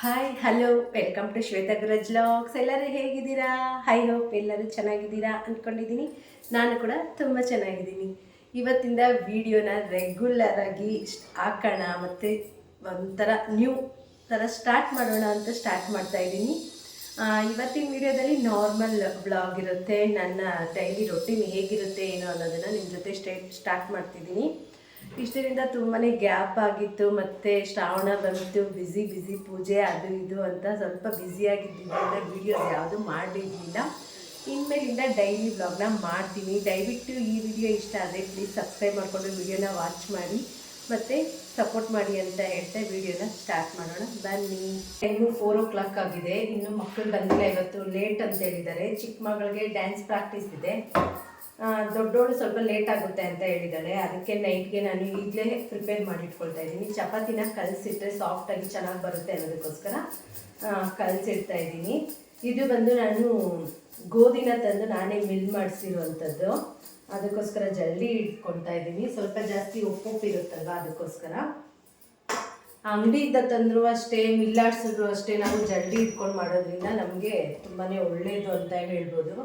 Hi hello welcome to Shweta Guraj logs. ಎಲ್ಲರೂ ಹೇಗಿದ್ದೀರಾ? High hope ಎಲ್ಲರೂ ಚೆನ್ನಾಗಿದ್ದೀರಾ ಅಂದ್ಕೊಂಡಿದ್ದೀನಿ. ನಾನು ಕೂಡ ತುಂಬ ಚೆನ್ನಾಗಿದ್ದೀನಿ. ಇವತ್ತಿಂದ ವಿಡಿಯೋನ ರೆಗ್ಯುಲರ್ ಆಗಿ ಹಾಕೋಣ ಮತ್ತು ಒಂಥರ ನ್ಯೂ ಥರ ಸ್ಟಾರ್ಟ್ ಮಾಡೋಣ ಅಂತ ಸ್ಟಾರ್ಟ್ ಮಾಡ್ತಾ ಇದ್ದೀನಿ. ಇವತ್ತಿನ ವಿಡಿಯೋದಲ್ಲಿ ನಾರ್ಮಲ್ ಬ್ಲಾಗ್ ಇರುತ್ತೆ. ನನ್ನ ಡೈಲಿ ರೊಟೀನ್ ಹೇಗಿರುತ್ತೆ ಏನೋ ಅನ್ನೋದನ್ನು ನಿಮ್ಮ ಜೊತೆ ಸ್ಟಾರ್ಟ್ ಮಾಡ್ತಿದ್ದೀನಿ. ಇಷ್ಟರಿಂದ ತುಂಬಾ ಗ್ಯಾಪ್ ಆಗಿತ್ತು, ಮತ್ತು ಶ್ರಾವಣ ಬಂತು, ಬ್ಯುಸಿ ಪೂಜೆ ಅದು ಇದು ಅಂತ ಸ್ವಲ್ಪ ಬ್ಯುಸಿಯಾಗಿದ್ದರಿಂದ ವೀಡಿಯೋಸ್ ಯಾವುದು ಮಾಡಿರಲಿಲ್ಲ. ಇನ್ಮೇಲಿಂದ ಡೈಲಿ ವ್ಲಾಗ್ನ ಮಾಡ್ತೀನಿ. ದಯವಿಟ್ಟು ಈ ವಿಡಿಯೋ ಇಷ್ಟ ಆದರೆ ಪ್ಲೀಸ್ ಸಬ್ಸ್ಕ್ರೈಬ್ ಮಾಡಿಕೊಂಡು ವಿಡಿಯೋನ ವಾಚ್ ಮಾಡಿ ಮತ್ತು ಸಪೋರ್ಟ್ ಮಾಡಿ ಅಂತ ಹೇಳ್ತಾ ವಿಡಿಯೋನ ಸ್ಟಾರ್ಟ್ ಮಾಡೋಣ ಬನ್ನಿ. ಟೈಮು 4 o'clock ಆಗಿದೆ. ಇನ್ನು ಮಕ್ಕಳು ಬಂದಿಲ್ಲ, ಇವತ್ತು ಲೇಟ್ ಅಂತ ಹೇಳಿದ್ದಾರೆ. ಚಿಕ್ಕ ಮಗಳಿಗೆ ಡ್ಯಾನ್ಸ್ ಪ್ರಾಕ್ಟೀಸ್ ಇದೆ. ದೊಡ್ಡೋಳು ಸ್ವಲ್ಪ ಲೇಟ್ ಆಗುತ್ತೆ ಅಂತ ಹೇಳಿದ್ದಾಳೆ. ಅದಕ್ಕೆ ನೈಟ್ಗೆ ನಾನು ಈಗಲೇ ಪ್ರಿಪೇರ್ ಮಾಡಿಟ್ಕೊಳ್ತಾ ಇದ್ದೀನಿ. ಚಪಾತಿನ ಕಲಸಿಟ್ರೆ ಸಾಫ್ಟಾಗಿ ಚೆನ್ನಾಗಿ ಬರುತ್ತೆ ಅನ್ನೋದಕ್ಕೋಸ್ಕರ ಕಲಸಿಡ್ತಾ ಇದ್ದೀನಿ. ಇದು ಬಂದು ನಾನು ಗೋಧಿನ ತಂದು ನಾನೇ ಮಿಲ್ ಮಾಡಿಸಿರುವಂಥದ್ದು. ಅದಕ್ಕೋಸ್ಕರ ಜಲ್ದಿ ಇಟ್ಕೊಳ್ತಾ ಇದ್ದೀನಿ. ಸ್ವಲ್ಪ ಜಾಸ್ತಿ ಉಪ್ಪಿರುತ್ತಲ್ವ, ಅದಕ್ಕೋಸ್ಕರ. ಅಂಗಡಿಯಿಂದ ತಂದರೂ ಅಷ್ಟೇ, ಮಿಲ್ಲಾಡ್ಸಿದ್ರು ಅಷ್ಟೇ, ನಾವು ಜಲ್ದಿ ಇಟ್ಕೊಂಡು ಮಾಡೋದ್ರಿಂದ ನಮಗೆ ತುಂಬಾ ಒಳ್ಳೆಯದು ಅಂತ ಹೇಳ್ಬೋದು.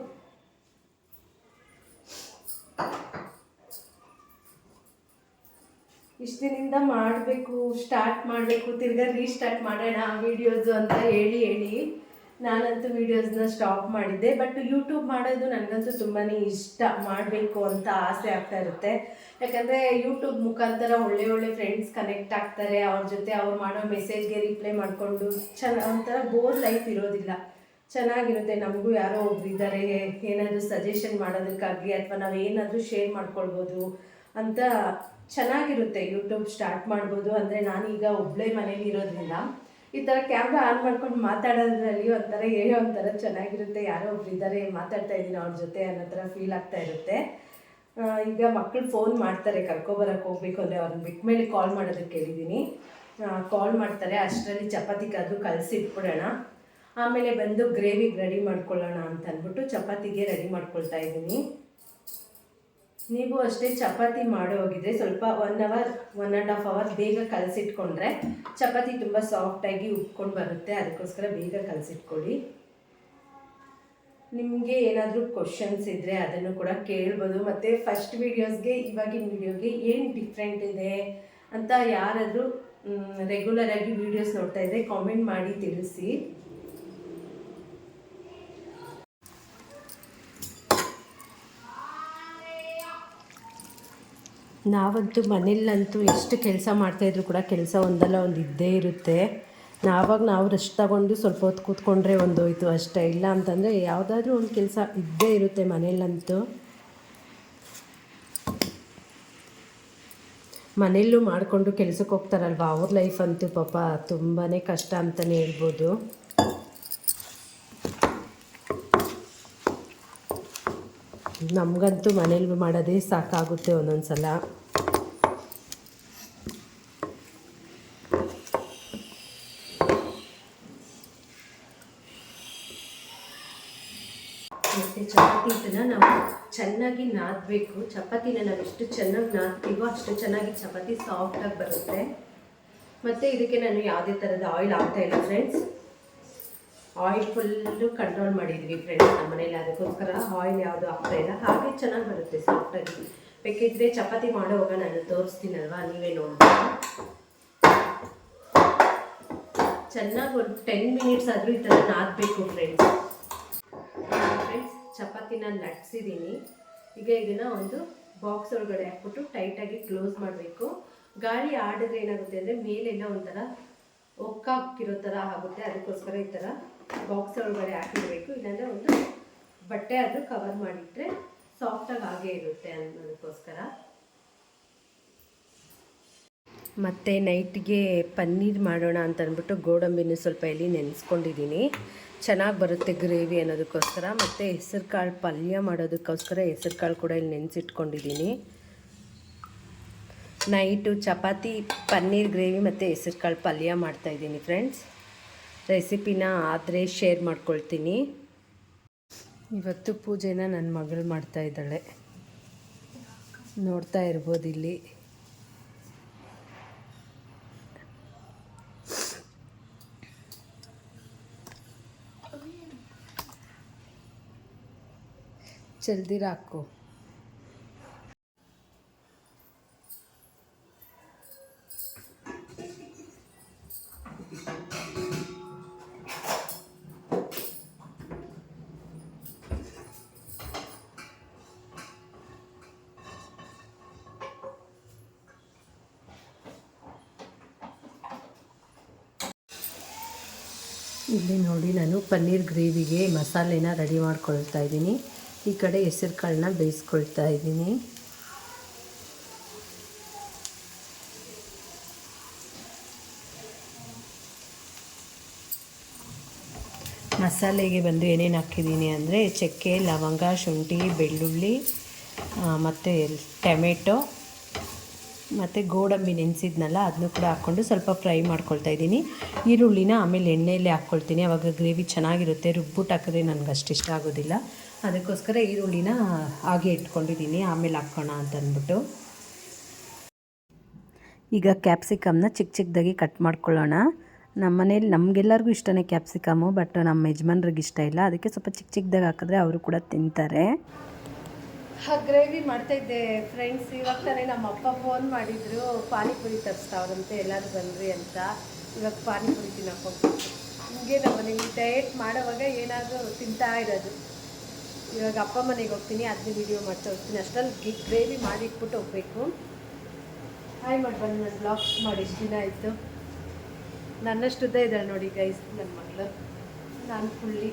ಇಷ್ಟಿನಿಂದ ಮಾಡಬೇಕು, ಸ್ಟಾರ್ಟ್ ಮಾಡಬೇಕು, ತಿರ್ಗಾ ರೀಸ್ಟಾರ್ಟ್ ಮಾಡೋಣ ವೀಡಿಯೋಸು ಅಂತ ಹೇಳಿ ನಾನಂತೂ ವೀಡಿಯೋಸ್ನ ಸ್ಟಾಪ್ ಮಾಡಿದ್ದೆ. ಬಟ್ ಯೂಟ್ಯೂಬ್ ಮಾಡೋದು ನನಗಂತೂ ತುಂಬಾ ಇಷ್ಟ, ಮಾಡಬೇಕು ಅಂತ ಆಸೆ ಆಗ್ತಾ ಇರುತ್ತೆ. ಯಾಕಂದರೆ ಯೂಟ್ಯೂಬ್ ಮುಖಾಂತರ ಒಳ್ಳೆ ಫ್ರೆಂಡ್ಸ್ ಕನೆಕ್ಟ್ ಆಗ್ತಾರೆ. ಅವ್ರ ಜೊತೆ ಅವ್ರು ಮಾಡೋ ಮೆಸೇಜ್ಗೆ ರಿಪ್ಲೈ ಮಾಡಿಕೊಂಡು ಒಂಥರ ಬೋರ್ ಲೈಫ್ ಇರೋದಿಲ್ಲ, ಚೆನ್ನಾಗಿರುತ್ತೆ. ನಮಗೂ ಯಾರೋ ಒಬ್ರು ಇದ್ದಾರೆ, ಏನಾದರೂ ಸಜೆಷನ್ ಮಾಡೋದಕ್ಕಾಗಲಿ ಅಥವಾ ನಾವು ಏನಾದರೂ ಶೇರ್ ಮಾಡ್ಕೊಳ್ಬೋದು ಅಂತ ಚೆನ್ನಾಗಿರುತ್ತೆ. ಯೂಟ್ಯೂಬ್ ಸ್ಟಾರ್ಟ್ ಮಾಡ್ಬೋದು. ಅಂದರೆ ನಾನೀಗ ಒಬ್ಬಳೇ ಮನೇಲಿ ಇರೋದ್ರಿಂದ ಈ ಥರ ಕ್ಯಾಮ್ರಾ ಆನ್ ಮಾಡ್ಕೊಂಡು ಮಾತಾಡೋದ್ರಲ್ಲಿ ಏನೋ ಒಂಥರ ಚೆನ್ನಾಗಿರುತ್ತೆ. ಯಾರೋ ಒಬ್ರು ಇದ್ದಾರೆ, ಮಾತಾಡ್ತಾ ಇದ್ದೀನಿ ಅವ್ರ ಜೊತೆ ಅನ್ನೋ ಥರ ಫೀಲ್ ಆಗ್ತಾ ಇರುತ್ತೆ. ಈಗ ಮಕ್ಕಳು ಫೋನ್ ಮಾಡ್ತಾರೆ, ಕರ್ಕೊಬರಕ್ಕೆ ಹೋಗ್ಬೇಕು ಅಂದರೆ ಅವ್ರನ್ನ ಬಿಟ್ಟ ಮೇಲೆ ಕಾಲ್ ಮಾಡೋದಕ್ಕೆ ಹೇಳಿದ್ದೀನಿ. ಕಾಲ್ ಮಾಡ್ತಾರೆ. ಅಷ್ಟರಲ್ಲಿ ಚಪಾತಿಗಾದರೂ ಕಲಸಿಟ್ಬಿಡೋಣ, ಆಮೇಲೆ ಬಂದು ಗ್ರೇವಿಗೆ ರೆಡಿ ಮಾಡ್ಕೊಳ್ಳೋಣ ಅಂತ ಅಂದ್ಬಿಟ್ಟು ಚಪಾತಿಗೆ ರೆಡಿ ಮಾಡ್ಕೊಳ್ತಾ ಇದ್ದೀನಿ. ನೀವು ಅಷ್ಟೇ ಚಪಾತಿ ಮಾಡೋ ಹೋಗಿದ್ರೆ ಸ್ವಲ್ಪ 1 hour 1.5 hour ಬೇಗ ಕಲಸಿಟ್ಕೊಂಡ್ರೆ ಚಪಾತಿ ತುಂಬ ಸಾಫ್ಟಾಗಿ ಉಪ್ಕೊಂಡು ಬರುತ್ತೆ. ಅದಕ್ಕೋಸ್ಕರ ಬೇಗ ಕಲಸಿಟ್ಕೊಳ್ಳಿ. ನಿಮಗೆ ಏನಾದರೂ ಕ್ವಶನ್ಸ್ ಇದ್ದರೆ ಅದನ್ನು ಕೂಡ ಕೇಳ್ಬೋದು. ಮತ್ತು ಫಸ್ಟ್ ವೀಡಿಯೋಸ್ಗೆ ಇವಾಗಿನ ವೀಡಿಯೋಗೆ ಏನು ಡಿಫ್ರೆಂಟ್ ಇದೆ ಅಂತ ಯಾರಾದರೂ ರೆಗ್ಯುಲರಾಗಿ ವೀಡಿಯೋಸ್ ನೋಡ್ತಾ ಇದ್ದರೆ ಕಾಮೆಂಟ್ ಮಾಡಿ ತಿಳಿಸಿ. ನಾವಂತೂ ಮನೇಲಂತೂ ಎಷ್ಟು ಕೆಲಸ ಮಾಡ್ತಾಯಿದ್ರು ಕೂಡ ಕೆಲಸ ಒಂದಲ್ಲ ಒಂದು ಇದ್ದೇ ಇರುತ್ತೆ. ನಾವು ರೆಸ್ಟ್ ತಗೊಂಡು ಸ್ವಲ್ಪ ಹೊತ್ತು ಕೂತ್ಕೊಂಡ್ರೆ ಒಂದೋಯ್ತು ಅಷ್ಟೇ. ಇಲ್ಲ ಅಂತಂದರೆ ಯಾವುದಾದ್ರೂ ಒಂದು ಕೆಲಸ ಇದ್ದೇ ಇರುತ್ತೆ ಮನೇಲಂತೂ. ಮನೆಯಲ್ಲೂ ಮಾಡಿಕೊಂಡು ಕೆಲಸಕ್ಕೆ ಹೋಗ್ತಾರಲ್ವ, ಅವ್ರ ಲೈಫ್ ಅಂತೂ ಪಾಪ ತುಂಬಾ ಕಷ್ಟ ಅಂತಲೇ ಹೇಳ್ಬೋದು. ನಮಗಂತೂ ಮನೇಲಿ ಮಾಡೋದೇ ಸಾಕಾಗುತ್ತೆ ಒಂದೊಂದು ಸಲ. ಮತ್ತು ಚಪಾತಿ ಹಿಟ್ಟನ್ನು ನಾವು ಚೆನ್ನಾಗಿ ನಾದಬೇಕು. ಚಪಾತಿನ ನಾವು ಎಷ್ಟು ಚೆನ್ನಾಗಿ ನಾದ್ತೀವೋ ಅಷ್ಟು ಚೆನ್ನಾಗಿ ಚಪಾತಿ ಸಾಫ್ಟಾಗಿ ಬರುತ್ತೆ. ಮತ್ತು ಇದಕ್ಕೆ ನಾನು ಯಾವುದೇ ಥರದ ಆಯಿಲ್ ಆಗ್ತಾಯಿಲ್ಲ ಫ್ರೆಂಡ್ಸ್. ಆಯಿಲ್ ಫುಲ್ಲು ಕಂಟ್ರೋಲ್ ಮಾಡಿದ್ವಿ ಫ್ರೆಂಡ್ಸ್ ನಮ್ಮ ಮನೇಲಿ. ಅದಕ್ಕೋಸ್ಕರ ಆಯಿಲ್ ಯಾವುದು ಆಗ್ತಾಯಿಲ್ಲ. ಹಾಗೆ ಚೆನ್ನಾಗಿ ಬರುತ್ತೆ ಸಾಫ್ಟಾಗಿ. ಬೇಕಿದ್ರೆ ಚಪಾತಿ ಮಾಡೋವಾಗ ನಾನು ತೋರಿಸ್ತೀನಲ್ವ, ನೀವೇ ನೋಡ್ಬೋದು. ಚೆನ್ನಾಗಿ ಒಂದು 10 minutes ಆದರೂ ಈ ಥರ ನಾದಬೇಕು ಫ್ರೆಂಡ್ಸ್. ಚಪಾತಿನ ಲಟ್ಸಿದ್ದೀನಿ. ಈಗ ಇದನ್ನು ಒಂದು ಬಾಕ್ಸ್ ಒಳಗಡೆ ಹಾಕ್ಬಿಟ್ಟು ಟೈಟಾಗಿ ಕ್ಲೋಸ್ ಮಾಡಬೇಕು. ಗಾಳಿ ಆಡಿದ್ರೆ ಏನಾಗುತ್ತೆ ಅಂದರೆ ಮೇಲೆಲ್ಲ ಒಂಥರ ಒಕ್ಕಾಕಿರೋ ಥರ ಆಗುತ್ತೆ. ಅದಕ್ಕೋಸ್ಕರ ಈ ಥರ ಬಾಕ್ಸ್ ಒಳಗಡೆ ಹಾಕಿಡಬೇಕು. ಇಲ್ಲಾಂದರೆ ಒಂದು ಬಟ್ಟೆ ಆದರೂ ಕವರ್ ಮಾಡಿಟ್ರೆ ಸಾಫ್ಟಾಗಿ ಹಾಗೇ ಇರುತ್ತೆ ಅನ್ನೋದಕ್ಕೋಸ್ಕರ. ಮತ್ತು ನೈಟ್ಗೆ ಪನ್ನೀರ್ ಮಾಡೋಣ ಅಂತ ಅಂದ್ಬಿಟ್ಟು ಗೋಡಂಬಿನೂ ಸ್ವಲ್ಪ ಇಲ್ಲಿ ನೆನೆಸ್ಕೊಂಡಿದ್ದೀನಿ, ಚೆನ್ನಾಗಿ ಬರುತ್ತೆ ಗ್ರೇವಿ ಅನ್ನೋದಕ್ಕೋಸ್ಕರ. ಮತ್ತು ಹೆಸರು ಕಾಳು ಪಲ್ಯ ಮಾಡೋದಕ್ಕೋಸ್ಕರ ಹೆಸರು ಕಾಳು ಕೂಡ ಇಲ್ಲಿ ನೆನೆಸಿಟ್ಕೊಂಡಿದ್ದೀನಿ. ನೈಟು ಚಪಾತಿ, ಪನ್ನೀರ್ ಗ್ರೇವಿ ಮತ್ತು ಹೆಸರು ಕಾಳು ಪಲ್ಯ ಮಾಡ್ತಾಯಿದ್ದೀನಿ ಫ್ರೆಂಡ್ಸ್. ರೆಸಿಪಿನ ಆದರೆ ಶೇರ್ ಮಾಡ್ಕೊಳ್ತೀನಿ. ಇವತ್ತು ಪೂಜೆನ ನನ್ನ ಮಗಳು ಮಾಡ್ತಾಯಿದ್ದಾಳೆ, ನೋಡ್ತಾ ಇರ್ಬೋದು ಇಲ್ಲಿ. ಜಲ್ದಿರ ಹಾಕು. ಇಲ್ಲಿ ನೋಡಿ ನಾನು ಪನ್ನೀರ್ ಗ್ರೇವಿಗೆ ಮಸಾಲೆನ ರೆಡಿ ಮಾಡ್ಕೊಳ್ತಾ ಇದ್ದೀನಿ. ಈ ಕಡೆ ಹೆಸರು ಕಾಳನ್ನ ಬೇಯಿಸ್ಕೊಳ್ತಾ ಇದ್ದೀನಿ. ಮಸಾಲೆಗೆ ಬಂದು ಏನೇನು ಹಾಕಿದ್ದೀನಿ ಅಂದರೆ ಚಕ್ಕೆ, ಲವಂಗ, ಶುಂಠಿ, ಬೆಳ್ಳುಳ್ಳಿ ಮತ್ತು ಟೊಮೆಟೊ ಮತ್ತು ಗೋಡಂಬಿ ನೆನೆಸಿದ್ನಲ್ಲ ಅದನ್ನು ಕೂಡ ಹಾಕ್ಕೊಂಡು ಸ್ವಲ್ಪ ಫ್ರೈ ಮಾಡ್ಕೊಳ್ತಾ ಇದ್ದೀನಿ. ಈರುಳ್ಳಿನ ಆಮೇಲೆ ಎಣ್ಣೆಯಲ್ಲೇ ಹಾಕ್ಕೊಳ್ತೀನಿ, ಆವಾಗ ಗ್ರೇವಿ ಚೆನ್ನಾಗಿರುತ್ತೆ. ರುಬ್ಬಿಟ್ಟು ಹಾಕಿದ್ರೆ ನನಗೆ ಅಷ್ಟು ಇಷ್ಟ ಆಗೋದಿಲ್ಲ, ಅದಕ್ಕೋಸ್ಕರ ಈರುಳ್ಳಿನ ಹಾಗೆ ಇಟ್ಕೊಂಡಿದ್ದೀನಿ, ಆಮೇಲೆ ಹಾಕ್ಕೋಣ ಅಂತ ಅಂದ್ಬಿಟ್ಟು. ಈಗ ಕ್ಯಾಪ್ಸಿಕಮ್ನ ಚಿಕ್ಕ ಚಿಕ್ಕದಾಗಿ ಕಟ್ ಮಾಡ್ಕೊಳ್ಳೋಣ. ನಮ್ಮ ಮನೇಲಿ ನಮಗೆಲ್ಲರಿಗೂ ಇಷ್ಟನೇ ಕ್ಯಾಪ್ಸಿಕಮ್ಮು, ಬಟ್ ನಮ್ಮ ಯಜಮಾನ್ರಿಗೆ ಇಷ್ಟ ಇಲ್ಲ, ಅದಕ್ಕೆ ಸ್ವಲ್ಪ ಚಿಕ್ಕ ಚಿಕ್ಕದಾಗಿ ಹಾಕಿದ್ರೆ ಅವರು ಕೂಡ ತಿಂತಾರೆ. ಗ್ರೇವಿ ಮಾಡ್ತಾಯಿದ್ದೆ ಫ್ರೆಂಡ್ಸ್. ಇವಾಗ ತಾನೇ ನಮ್ಮ ಅಪ್ಪ ಫೋನ್ ಮಾಡಿದರು, ಪಾನಿಪುರಿ ತರಿಸ್ತಾವ್ರಂತೆ, ಎಲ್ಲರೂ ಬಂದ್ರಿ ಅಂತ. ಇವಾಗ ಪಾನಿಪುರಿ ತಿನ್ನಕ್ಕೆ ಹೋಗ್ಬೇಕು. ಹಿಂಗೆ ನಮ್ಮ ಮನೇಲಿ ಡಯಟ್ ಮಾಡೋವಾಗ ಏನಾದರೂ ತಿಂತಾ ಇರೋದು. ಇವಾಗ ಅಪ್ಪ ಮನೆಗೆ ಹೋಗ್ತೀನಿ, ಅದನ್ನ ವೀಡಿಯೋ ಮಾಡ್ತಾ ಹೋಗ್ತೀನಿ. ಅಷ್ಟರಲ್ಲಿ ಗ್ರೇವಿ ಮಾಡಿಟ್ಬಿಟ್ಟು ಹೋಗಬೇಕು. ಹಾಯ್ ಮಾಡಿ ಬಂದು ನಾನು ಬ್ಲಾಗ್ ಮಾಡಿ ಇಷ್ಟು ದಿನ ಆಯಿತು. ನನ್ನಷ್ಟುದ್ದ ಇದ್ದಾಳೆ ನೋಡಿ ಗೈಸ್ ನನ್ನ ಮಗಳು, ನಾನು ಫುಲ್ಲಿ.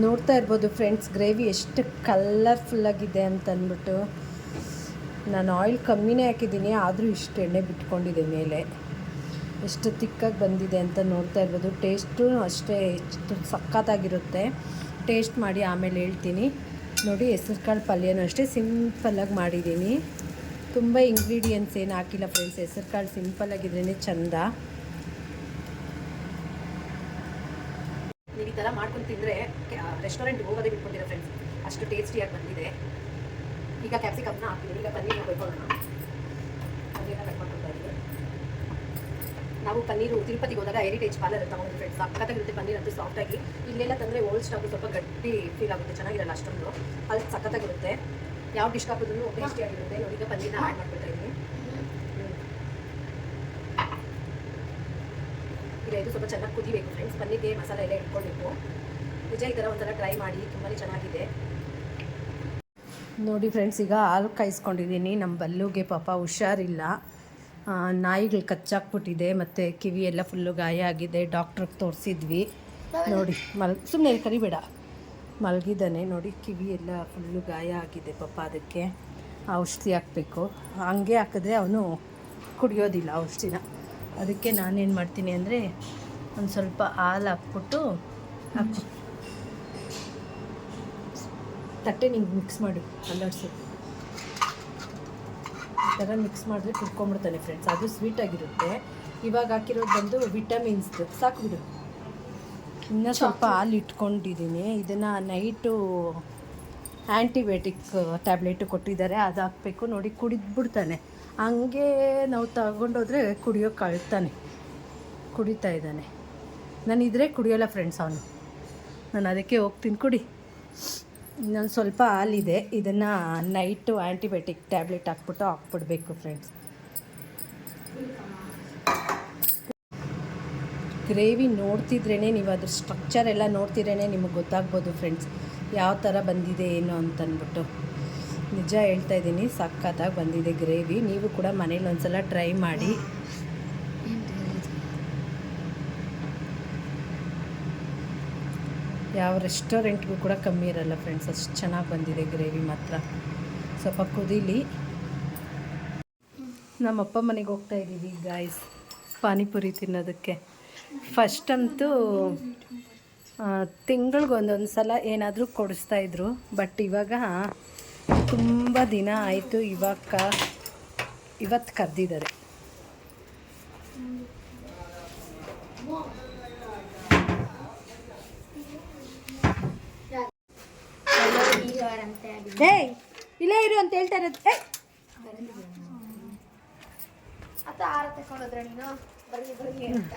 ನೋಡ್ತಾ ಇರ್ಬೋದು ಫ್ರೆಂಡ್ಸ್, ಗ್ರೇವಿ ಎಷ್ಟು ಕಲರ್ಫುಲ್ಲಾಗಿದೆ ಅಂತ ಅಂದ್ಬಿಟ್ಟು. ನಾನು ಆಯಿಲ್ ಕಮ್ಮಿನೇ ಹಾಕಿದ್ದೀನಿ, ಆದರೂ ಇಷ್ಟು ಎಣ್ಣೆ ಬಿಟ್ಕೊಂಡಿದೆ ಮೇಲೆ. ಎಷ್ಟು ತಿಕ್ಕಾಗಿ ಬಂದಿದೆ ಅಂತ ನೋಡ್ತಾ ಇರ್ಬೋದು. ಟೇಸ್ಟು ಅಷ್ಟೇ ಎಷ್ಟು ಸಖತ್ತಾಗಿರುತ್ತೆ. ಟೇಸ್ಟ್ ಮಾಡಿ ಆಮೇಲೆ ಹೇಳ್ತೀನಿ. ನೋಡಿ, ಹೆಸರು ಕಾಳು ಪಲ್ಯನೂ ಅಷ್ಟೇ ಸಿಂಪಲ್ಲಾಗಿ ಮಾಡಿದ್ದೀನಿ. ತುಂಬ ಇಂಗ್ರೀಡಿಯೆಂಟ್ಸ್ ಏನು ಹಾಕಿಲ್ಲ ಫ್ರೆಂಡ್ಸ್. ಹೆಸರು ಕಾಳು ಸಿಂಪಲ್ಲಾಗಿದ್ರೇ ಚೆಂದ. ನೀವು ಈ ಥರ ಮಾಡ್ಕೊಂಡು ತಿಂದರೆ ರೆಸ್ಟೋರೆಂಟ್ಗೆ ಹೋಗೋದೇ ಬಿಟ್ಕೊಂಡಿರೋ ಫ್ರೆಂಡ್ಸ್, ಅಷ್ಟು ಟೇಸ್ಟಿಯಾಗಿ ಬಂದಿದೆ. ಈಗ ಕ್ಯಾಪ್ಸಿಕಮ್ನ ಹಾಕ್ತೀನಿ. ಈಗ ಪನ್ನೀರ್ ಬೇಕೊಳ್ಳೋಣ. ಪನ್ನೀರ್ನ ಕಟ್ ಮಾಡ್ಕೊಳ್ತಾ ಇದ್ದೀವಿ. ನಾವು ಪನ್ನೀರು ತಿರುಪತಿಗೆ ಹೋದಾಗ ಹೆರಿಟೇಜ್ ಪಾರ್ಲರ್ ತಗೊಂಡು ಫ್ರೆಂಡ್ಸ್, ಸಖತ್ತಾಗಿರುತ್ತೆ ಪನ್ನೀರ್ ಅಂತೂ ಸಾಫ್ಟಾಗಿ. ಇಲ್ಲೆಲ್ಲ ತಂದರೆ ಓಲ್ಡ್ ಸ್ಟಾಕು ಸ್ವಲ್ಪ ಗಟ್ಟಿ ಫೀಲ್ ಆಗುತ್ತೆ, ಚೆನ್ನಾಗಿರಲ್ಲ ಅಷ್ಟೊಂದು. ಅದು ಸಖತ್ತಾಗಿರುತ್ತೆ. ಯಾವ ಡಿಶ್ ಹಾಕಿದ್ರು ಟೇಸ್ಟಿಯಾಗಿರುತ್ತೆ. ನೋಡಿ, ಈಗ ಪನ್ನೀರ್ನ ಆ್ಯಡ್ ಮಾಡ್ಕೊಳ್ತಾ ಇದ್ದೀನಿ. ಈಗ ಇದು ಸ್ವಲ್ಪ ಚೆನ್ನಾಗಿ ಕುದಿಬೇಕು ಫ್ರೆಂಡ್ಸ್. ಪನ್ನೀರ್ಗೆ ಮಸಾಲೆ ಎಲ್ಲ ಇಟ್ಕೊಳ್ಬೇಕು. ನಿಜ ಈ ಥರ ಒಂಥರ ಟ್ರೈ ಮಾಡಿ, ತುಂಬಾ ಚೆನ್ನಾಗಿದೆ. ನೋಡಿ ಫ್ರೆಂಡ್ಸ್, ಈಗ ಹಾಲು ಕಾಯಿಸ್ಕೊಂಡಿದ್ದೀನಿ. ನಮ್ಮ ಬಲ್ಲುಗೆ ಪಾಪ ಹುಷಾರಿಲ್ಲ, ನಾಯಿಗಳು ಕಚ್ಚಾಕ್ಬಿಟ್ಟಿದೆ, ಮತ್ತು ಕಿವಿ ಎಲ್ಲ ಫುಲ್ಲು ಗಾಯ ಆಗಿದೆ. ಡಾಕ್ಟ್ರಿಗೆ ತೋರಿಸಿದ್ವಿ. ನೋಡಿ ಸುಮ್ಮನೆ ಕರಿಬೇಡ, ಮಲಗಿದ್ದಾನೆ. ನೋಡಿ, ಕಿವಿ ಎಲ್ಲ ಫುಲ್ಲು ಗಾಯ ಆಗಿದೆ ಪಾಪ, ಅದಕ್ಕೆ ಔಷಧಿ ಹಾಕಬೇಕು. ಹಂಗೆ ಹಾಕಿದ್ರೆ ಅವನು ಕುಡಿಯೋದಿಲ್ಲ ಔಷಧಿನ. ಅದಕ್ಕೆ ನಾನೇನು ಮಾಡ್ತೀನಿ ಅಂದರೆ ಒಂದು ಸ್ವಲ್ಪ ಹಾಲು ಹಾಕ್ಬಿಟ್ಟು ತಟ್ಟೆ ನಿಂಗೆ ಮಿಕ್ಸ್ ಮಾಡು, ಅಲ್ಲಾಡ್ಸು. ಈ ಥರ ಮಿಕ್ಸ್ ಮಾಡಿದ್ರೆ ಕುಡ್ಕೊಂಬಿಡ್ತಾನೆ ಫ್ರೆಂಡ್ಸ್. ಅದು ಸ್ವೀಟಾಗಿರುತ್ತೆ. ಇವಾಗ ಹಾಕಿರೋದು ಬಂದು ವಿಟಮಿನ್ಸ್ದು. ಸಾಕು ಬಿಡು. ಇನ್ನೂ ಸ್ವಲ್ಪ ಹಾಲು ಇಟ್ಕೊಂಡಿದ್ದೀನಿ. ಇದನ್ನು ನೈಟು ಆ್ಯಂಟಿಬಯೋಟಿಕ್ ಟ್ಯಾಬ್ಲೆಟು ಕೊಟ್ಟಿದ್ದಾರೆ, ಅದು ಹಾಕಬೇಕು. ನೋಡಿ, ಕುಡಿದ್ಬಿಡ್ತಾನೆ. ಹಂಗೆ ನಾವು ತಗೊಂಡೋದ್ರೆ ಕುಡಿಯೋಕೆ ಅಳ್ತಾನೆ, ಕುಡಿತಾ ಇದ್ದಾನೆ. ನಾನು ಇದ್ರೆ ಕುಡಿಯೋಲ್ಲ ಫ್ರೆಂಡ್ಸ್ ಅವನು. ನಾನು ಅದಕ್ಕೆ ಹೋಗ್ತೀನಿ, ಕುಡಿ. ಇನ್ನೊಂದು ಸ್ವಲ್ಪ ಹಾಲಿದೆ, ಇದನ್ನು ನೈಟು ಆ್ಯಂಟಿಬಯೋಟಿಕ್ ಟ್ಯಾಬ್ಲೆಟ್ ಹಾಕ್ಬಿಡಬೇಕು ಫ್ರೆಂಡ್ಸ್. ಗ್ರೇವಿ ನೋಡ್ತಿದ್ರೇ ನೀವು ಅದ್ರ ಸ್ಟ್ರಕ್ಚರ್ ಎಲ್ಲ ನೋಡ್ತಿದ್ರೇ ನಿಮಗೆ ಗೊತ್ತಾಗ್ಬೋದು ಫ್ರೆಂಡ್ಸ್, ಯಾವ ಥರ ಬಂದಿದೆ ಏನು ಅಂತಂದ್ಬಿಟ್ಟು. ನಿಜ ಹೇಳ್ತಾ ಇದ್ದೀನಿ, ಸಖತ್ತಾಗಿ ಬಂದಿದೆ ಗ್ರೇವಿ. ನೀವು ಕೂಡ ಮನೇಲಿ ಒಂದ್ಸಲ ಟ್ರೈ ಮಾಡಿ. ಯಾವ ರೆಸ್ಟೋರೆಂಟ್ಗೂ ಕೂಡ ಕಮ್ಮಿ ಇರಲ್ಲ ಫ್ರೆಂಡ್ಸ್, ಅಷ್ಟು ಚೆನ್ನಾಗಿ ಬಂದಿದೆ ಗ್ರೇವಿ ಮಾತ್ರ. ಸ್ವಲ್ಪ ಕುದೀಲಿ. ನಮ್ಮಪ್ಪ ಮನೆಗೆ ಹೋಗ್ತಾ ಇದ್ದೀವಿ ಗಾಯ್ಸ್, ಪಾನಿಪುರಿ ತಿನ್ನೋದಕ್ಕೆ. ಫಸ್ಟಂತೂ ತಿಂಗಳಿಗೆ ಒಂದೊಂದು ಸಲ ಏನಾದರೂ ಕೊಡಿಸ್ತಾಯಿದ್ರು, ಬಟ್ ಇವಾಗ ತುಂಬ ದಿನ ಆಯಿತು. ಇವತ್ತು ಕರೆದಿದ್ದಾರೆ. ಏಯ್, ಇಲ್ಲೇ ಇರು. ಅಂತ ಹೇಳ್ತಾ ಇರೋದು. ಅತ್ತ ಆರ ತಗೊಂಡ್ರೆ ನೀನು ಬರ್ಲಿ ಬರ್ಲಿ ಅಂತ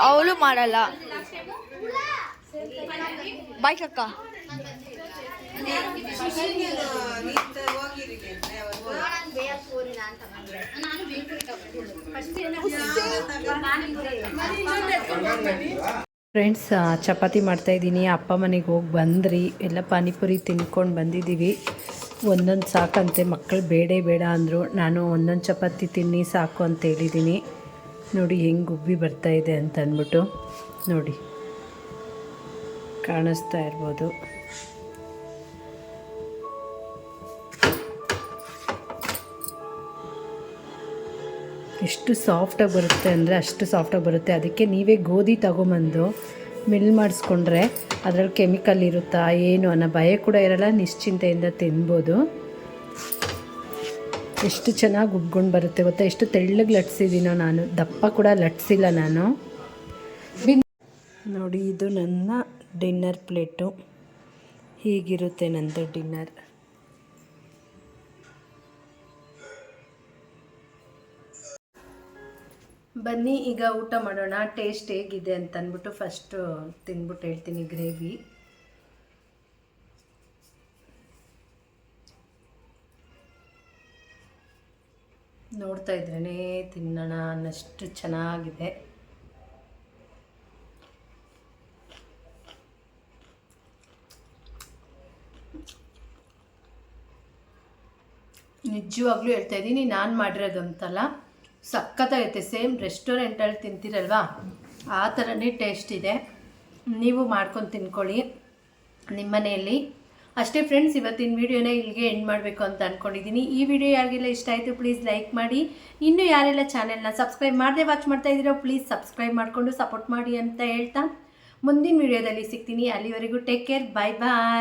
ಅವಳು ಮಾಡಲ್ಲ. ಬಾಯ್ ಅಕ್ಕ. ಫ್ರೆಂಡ್ಸ್, ಚಪಾತಿ ಮಾಡ್ತಾಯಿದ್ದೀನಿ. ಅಪ್ಪ ಮನೆಗೆ ಹೋಗಿ ಬಂದ್ರಿ, ಎಲ್ಲ ಪಾನಿಪುರಿ ತಿನ್ಕೊಂಡು ಬಂದಿದ್ದೀವಿ. ಒಂದೊಂದು ಸಾಕಂತೆ, ಮಕ್ಕಳು ಬೇಡ ಅಂದರು. ನಾನು ಒಂದೊಂದು ಚಪಾತಿ ತಿನ್ನಿ ಸಾಕು ಅಂತ ಹೇಳಿದ್ದೀನಿ. ನೋಡಿ ಹೆಂಗೆ ಉಬ್ಬಿ ಬರ್ತಾಯಿದೆ ಅಂತ ಅಂದ್ಬಿಟ್ಟು. ನೋಡಿ ಕಾಣಿಸ್ತಾ ಇರ್ಬೋದು. ಎಷ್ಟು ಸಾಫ್ಟಾಗಿ ಬರುತ್ತೆ ಅಂದರೆ ಅಷ್ಟು ಸಾಫ್ಟಾಗಿ ಬರುತ್ತೆ. ಅದಕ್ಕೆ ನೀವೇ ಗೋಧಿ ತಗೊಂಬಂದು ಮಿಲ್ ಮಾಡಿಸ್ಕೊಂಡ್ರೆ ಅದರಲ್ಲಿ ಕೆಮಿಕಲ್ ಇರುತ್ತಾ ಏನು ಅನ್ನೋ ಭಯ ಕೂಡ ಇರಲ್ಲ, ನಿಶ್ಚಿಂತೆಯಿಂದ ತಿನ್ಬೋದು. ಎಷ್ಟು ಚೆನ್ನಾಗಿ ಉಬ್ಕೊಂಡು ಬರುತ್ತೆ ಗೊತ್ತಾ. ಎಷ್ಟು ತೆಳ್ಳಗೆ ಲಟ್ಸಿದ್ದೀನೋ ನಾನು, ದಪ್ಪ ಕೂಡ ಲಟ್ಸಿಲ್ಲ ನಾನು. ನೋಡಿ, ಇದು ನನ್ನ ಡಿನ್ನರ್ ಪ್ಲೇಟು. ಹೀಗಿರುತ್ತೆ ನಂದು ಡಿನ್ನರ್. ಬನ್ನಿ ಈಗ ಊಟ ಮಾಡೋಣ. ಟೇಸ್ಟ್ ಹೇಗಿದೆ ಅಂತ ಅಂದ್ಬಿಟ್ಟು ಫಸ್ಟು ತಿಂದ್ಬಿಟ್ಟು ಹೇಳ್ತೀನಿ. ಗ್ರೇವಿ ನೋಡ್ತಾ ಇದ್ರೇ ತಿನ್ನೋಣ ಅನ್ನಷ್ಟು ಚೆನ್ನಾಗಿದೆ. ನಿಜವಾಗ್ಲೂ ಹೇಳ್ತಾ ಇದ್ದೀನಿ, ನಾನು ಮಾಡಿರೋದು ಅಂತಲ್ಲ, ಸಖತ್ತಾಗೈತೆ. ಸೇಮ್ ರೆಸ್ಟೋರೆಂಟಲ್ಲಿ ತಿಂತೀರಲ್ವಾ ಆ ಥರನೇ ಟೇಸ್ಟ್ ಇದೆ. ನೀವು ಮಾಡ್ಕೊಂಡು ತಿನ್ಕೊಳ್ಳಿ ನಿಮ್ಮ ಮನೆಯಲ್ಲಿ. ಅಷ್ಟೇ ಫ್ರೆಂಡ್ಸ್, ಇವತ್ತಿನ ವೀಡಿಯೋನ ಇಲ್ಲಿಗೆ ಎಂಡ್ ಮಾಡಬೇಕು ಅಂತ ಅಂದ್ಕೊಂಡಿದ್ದೀನಿ. ಈ ವಿಡಿಯೋ ಯಾರಿಗೆಲ್ಲ ಇಷ್ಟ ಆಯಿತು ಪ್ಲೀಸ್ ಲೈಕ್ ಮಾಡಿ. ಇನ್ನೂ ಯಾರೆಲ್ಲ ಚಾನೆಲ್ನ ಸಬ್ಸ್ಕ್ರೈಬ್ ಮಾಡದೆ ವಾಚ್ ಮಾಡ್ತಾ ಇದ್ದೀರೋ ಪ್ಲೀಸ್ ಸಬ್ಸ್ಕ್ರೈಬ್ ಮಾಡಿಕೊಂಡು ಸಪೋರ್ಟ್ ಮಾಡಿ ಅಂತ ಹೇಳ್ತಾ ಮುಂದಿನ ವೀಡಿಯೋದಲ್ಲಿ ಸಿಗ್ತೀನಿ. ಅಲ್ಲಿವರೆಗೂ ಟೇಕ್ ಕೇರ್, ಬಾಯ್ ಬಾಯ್.